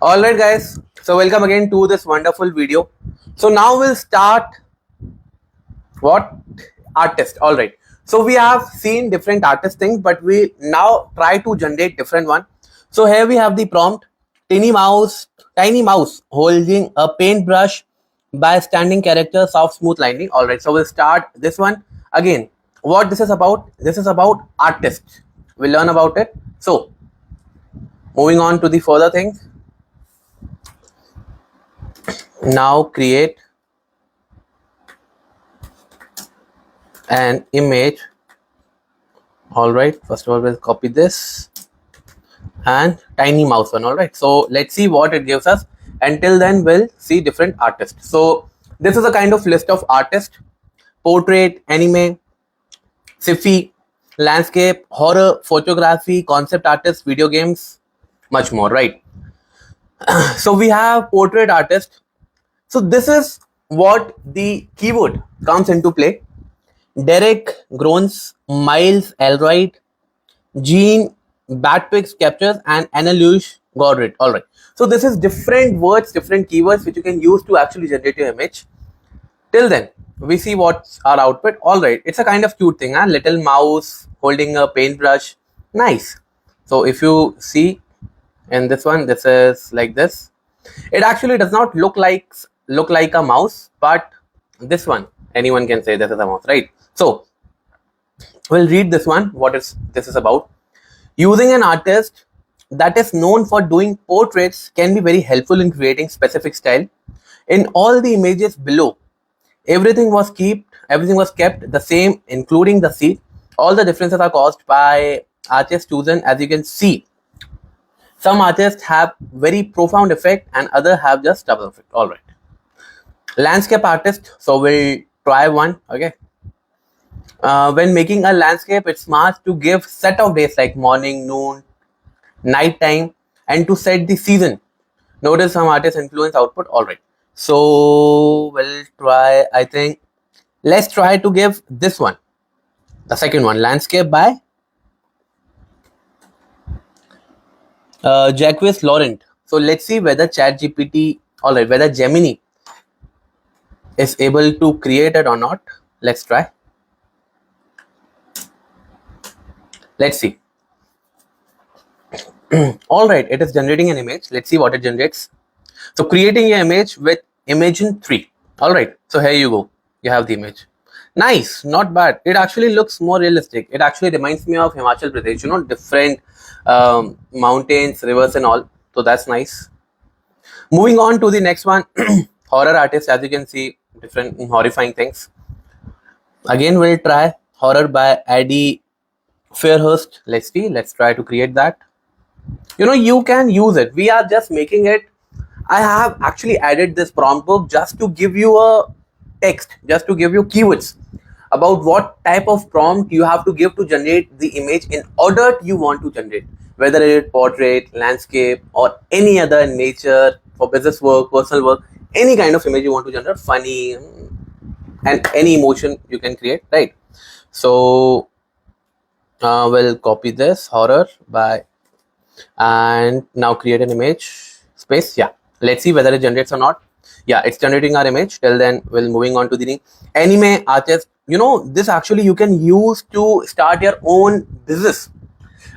Alright guys, so welcome again to this wonderful video. So now we'll start what? Artist. Alright, so we have seen different artist things, but we now try to generate different one. So here we have the prompt: tiny mouse holding a paintbrush by standing character, soft smooth lining. Alright, so we'll start this one again. What this is about? This is about artist. We'll learn about it. So moving on to the further things. Now create an image. All right, first of all we'll copy this and tiny mouse one. All right, so let's see what it gives us. Until then we'll see different artists. So this is a kind of list of artists: portrait, anime, sci-fi, landscape, horror, photography, concept artists, video games, much more, right? So we have portrait artist. So this is what the keyword comes into play: Derek Groans, Miles Elroyd, Gene Batwix captures, and Annalise Godred. All right. So this is different words, different keywords which you can use to actually generate your image. Till then, we see what's our output. All right. It's a kind of cute thing, huh? Little mouse holding a paintbrush. Nice. So if you see in this one, this is like this. It actually does not look like a mouse, but this one, anyone can say this is a mouse, right? So we'll read this one. What is this is about? Using an artist that is known for doing portraits can be very helpful in creating specific style. In all the images below, everything was kept the same, including the seat. All the differences are caused by artists chosen. As you can see, some artists have very profound effect and other have just double effect. All right. Landscape artist. So we'll try one. Okay. When making a landscape, it's smart to give set of days like morning, noon, night time, and to set the season. Notice some artists influence output. All right. So we'll try. I think let's try to give this one, the second one, landscape by Jacques Laurent. So let's see whether ChatGPT, all right, whether Gemini is able to create it or not. Let's try. Let's see. All right, it is generating an image. Let's see what it generates. So creating an image with Imagen 3. All right, so here you go. You have the image. Nice, not bad. It actually looks more realistic. It actually reminds me of Himachal Pradesh, different mountains, rivers and all. So that's nice. Moving on to the next one, horror artist. As you can see, different horrifying things. Again, we'll try horror by Eddie Fairhurst. Let's see. Let's try to create that. You can use it. We are just making it. I have actually added this prompt book just to give you a text, just to give you keywords about what type of prompt you have to give to generate the image in order you want to generate, whether it is portrait, landscape, or any other nature, for business work, personal work, any kind of image you want to generate, funny, and any emotion you can create, right? So we'll copy this horror by, and now create an image space. Yeah, let's see whether it generates or not. Yeah, it's generating our image. Till then, we'll moving on to the anime artist. This actually you can use to start your own business.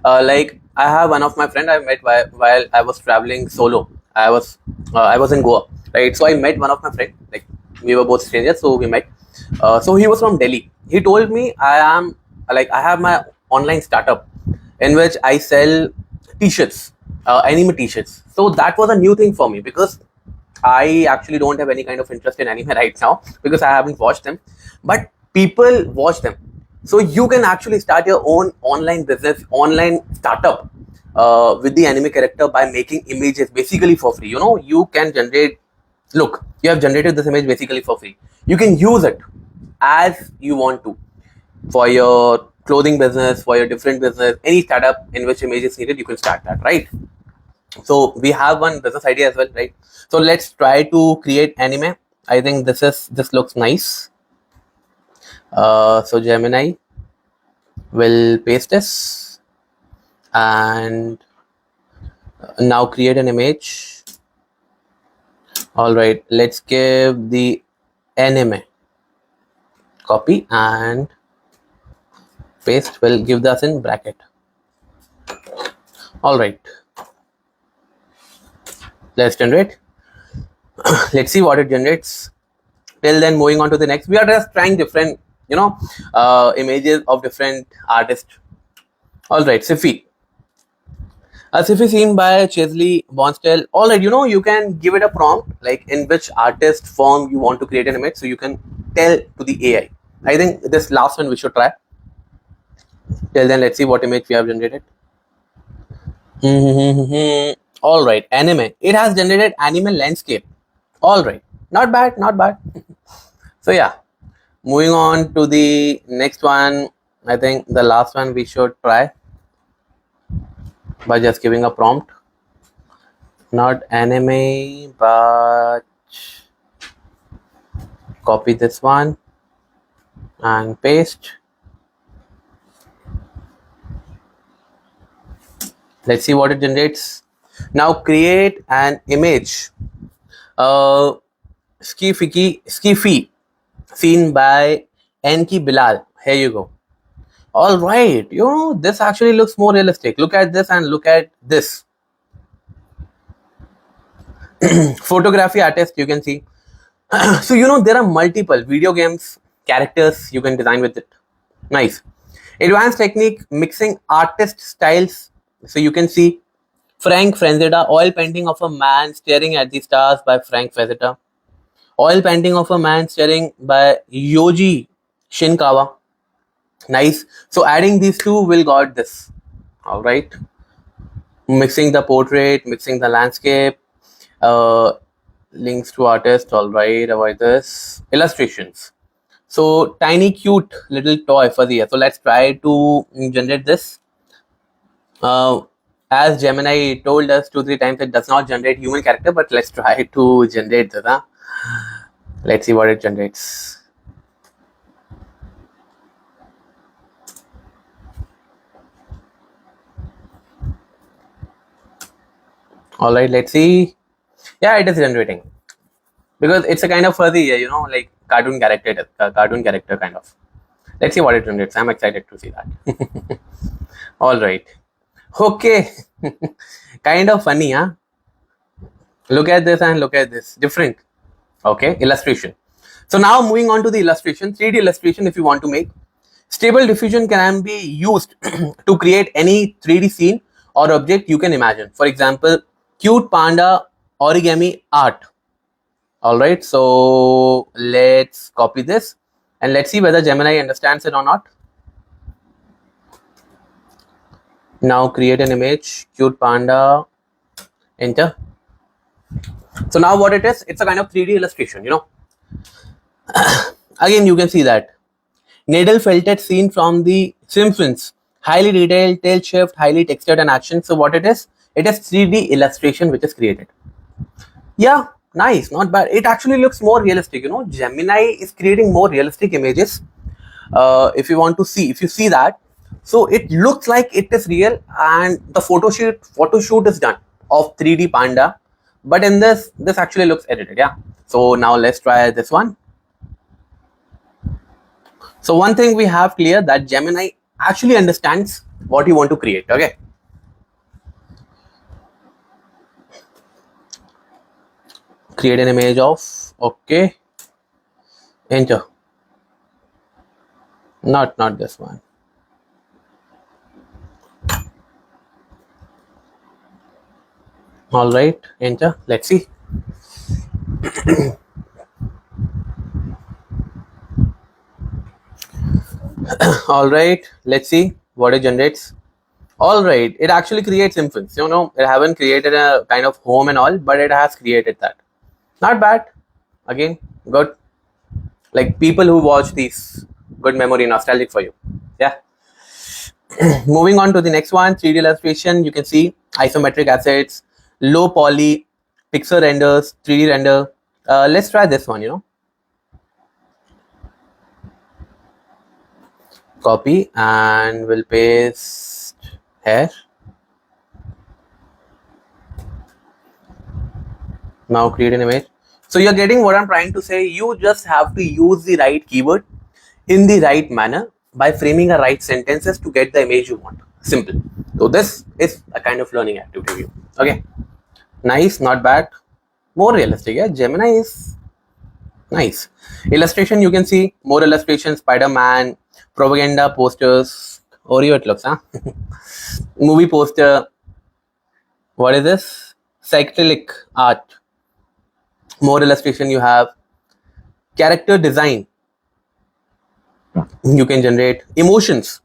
Like I have one of my friend I met while I was traveling solo. I was in Goa, right? So I met one of my friend. Like we were both strangers, so we met. So he was from Delhi. He told me I have my online startup in which I sell t-shirts, anime t-shirts. So that was a new thing for me because I actually don't have any kind of interest in anime right now because I haven't watched them, but people watch them. So you can actually start your own online business, online startup with the anime character by making images basically for free. You can generate. Look, you have generated this image basically for free. You can use it as you want to for your clothing business, for your different business, any startup in which image is needed, you can start that, right? So we have one business idea as well, right? So let's try to create anime. I think this looks nice. So Gemini will paste this and now create an image. All right, let's give the anime. Copy and paste. Will give us in bracket. All right, let's generate. Let's see what it generates. Till then, moving on to the next, we are just trying different, images of different artists. All right, Siffy. A Siffy scene by Chesley Bonstell. All right, you can give it a prompt like in which artist form you want to create an image, so you can tell to the AI. I think this last one we should try. Till then, let's see what image we have generated. All right, anime. It has generated anime landscape. All right, not bad, not bad. So yeah, moving on to the next one. I think the last one we should try by just giving a prompt. Not anime, but copy this one and paste. Let's see what it generates. Now create an image. Skiffy seen by Enki Bilal. Here you go. All right, this actually looks more realistic. Look at this and look at this. Photography artist, you can see. So there are multiple video games characters you can design with it. Nice. Advanced technique mixing artist styles. So you can see Frank Frazetta, oil painting of a man staring at the stars by Frank Frazetta. Oil painting of a man staring by Yoji Shinkawa. Nice. So adding these two will got this. All right. Mixing the portrait, mixing the landscape. Links to artist. All right. Avoid this. Illustrations. So tiny cute little toy for the year. So let's try to generate this. As Gemini told us 2-3 times, it does not generate human character, but let's try to generate this. Let's see what it generates. All right, let's see. Yeah, it is generating because it's a kind of fuzzy, like cartoon character kind of. Let's see what it generates. I'm excited to see that. All right. Okay. Kind of funny, huh? Look at this and look at this. Different. Okay. Illustration. So now moving on to the illustration, 3D illustration if you want to make. Stable diffusion can be used to create any 3D scene or object you can imagine. For example, cute panda origami art. All right. So let's copy this and let's see whether Gemini understands it or not. Now create an image, cute panda, enter. So now what it is, it's a kind of 3D illustration, Again, you can see that. Needle felted scene from the Simpsons. Highly detailed, tail shift, highly textured and action. So what it is 3D illustration which is created. Yeah, nice, not bad. It actually looks more realistic, Gemini is creating more realistic images. If you see that, so it looks like it is real, and the photo shoot is done of 3D panda, but in this actually looks edited. Yeah. So now let's try this one. So one thing we have clear that Gemini actually understands what you want to create. Okay. Create an image of, okay, enter. Not this one. All right, enter. Let's see. All right, let's see what it generates. All right, it actually creates infants. It haven't created a kind of home and all, but it has created that. Not bad. Again, good. Like people who watch these, good memory, nostalgic for you. Yeah. Moving on to the next one, 3D illustration. You can see isometric assets, low poly, pixel renders, 3D render. Let's try this one. Copy and we'll paste here. Now create an image. So you're getting what I'm trying to say. You just have to use the right keyword in the right manner by framing a right sentences to get the image you want. Simple. So this is a kind of learning activity. Okay, nice, not bad, more realistic. Yeah, Gemini is nice. Illustration, you can see more illustrations, Spider-Man, propaganda posters. Oreo it looks, huh? Movie poster. What is this? Psychedelic art. More illustration you have. Character design. You can generate emotions.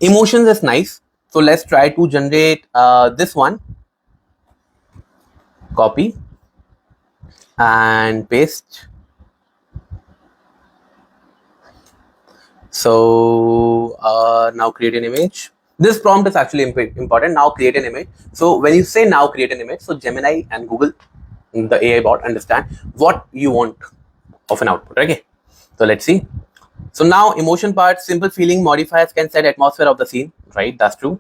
Emotions is nice. So let's try to generate this one. Copy and paste. So now create an image. This prompt is actually important. Now create an image. So when you say now create an image, so Gemini and Google, the AI bot, understand what you want of an output. Okay. So let's see. So now emotion part, simple feeling modifiers can set atmosphere of the scene. Right. That's true.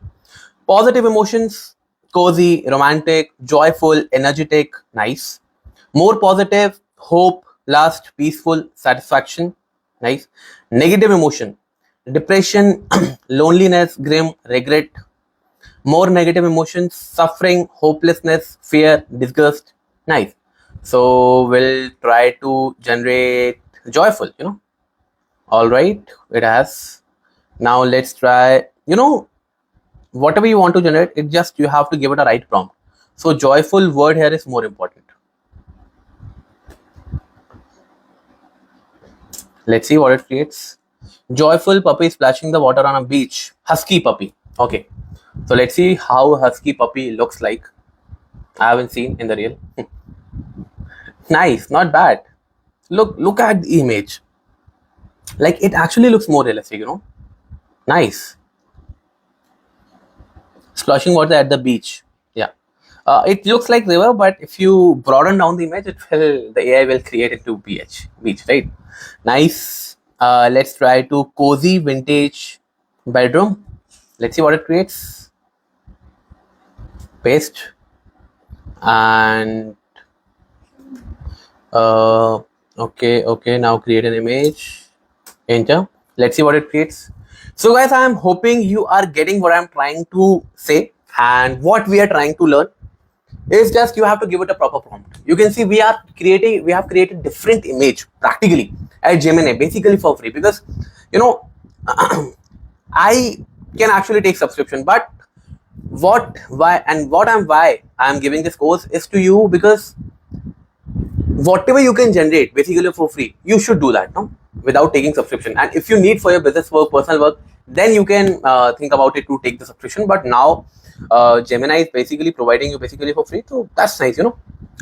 Positive emotions, cozy, romantic, joyful, energetic, nice. More positive, hope, lust, peaceful, satisfaction, nice. Negative emotion, depression, loneliness, grim, regret. More negative emotions, suffering, hopelessness, fear, disgust, nice. So we'll try to generate joyful, All right, it has. Now let's try, whatever you want to generate, it just you have to give it a right prompt. So joyful word here is more important. Let's see what it creates. Joyful puppy splashing the water on a beach. Husky puppy. Okay. So let's see how husky puppy looks like. I haven't seen in the real. Nice, not bad. Look at the image. Like it actually looks more realistic, Nice. Splashing water at the beach. Yeah. It looks like river, but if you broaden down the image, the AI will create it to beach, right? Nice. Let's try to cozy vintage bedroom. Let's see what it creates. Paste and okay. Now create an image. Enter. Let's see what it creates. So guys, I'm hoping you are getting what I'm trying to say, and what we are trying to learn is just you have to give it a proper prompt. You can see we have created different image practically at Gemini basically for free, because I can actually take subscription, but what why I'm giving this course is to you, because whatever you can generate basically for free, you should do that, no, without taking subscription. And if you need for your business work, personal work, then you can think about it to take the subscription. But now Gemini is basically providing you basically for free, so that's nice.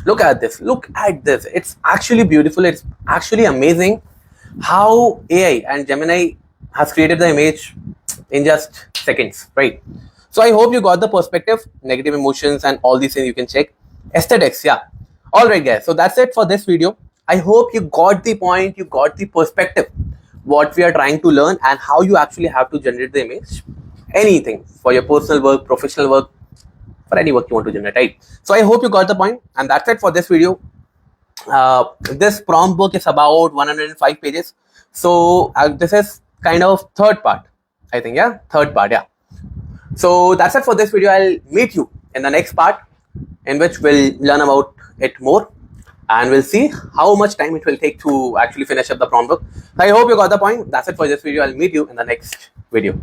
Look at this, it's actually beautiful. It's actually amazing how AI and Gemini has created the image in just seconds, right? So I hope you got the perspective, negative emotions and all these things you can check. Aesthetics, yeah. All right guys, so that's it for this video. I hope you got the point, you got the perspective, what we are trying to learn, and how you actually have to generate the image. Anything for your personal work, professional work, for any work you want to generate, right? So I hope you got the point, and that's it for this video. This prompt book is about 105 pages. So this is kind of third part, I think. Yeah, third part. Yeah. So that's it for this video. I'll meet you in the next part, in which we'll learn about it more, and we'll see how much time it will take to actually finish up the prompt book. I hope you got the point. That's it for this video. I'll meet you in the next video.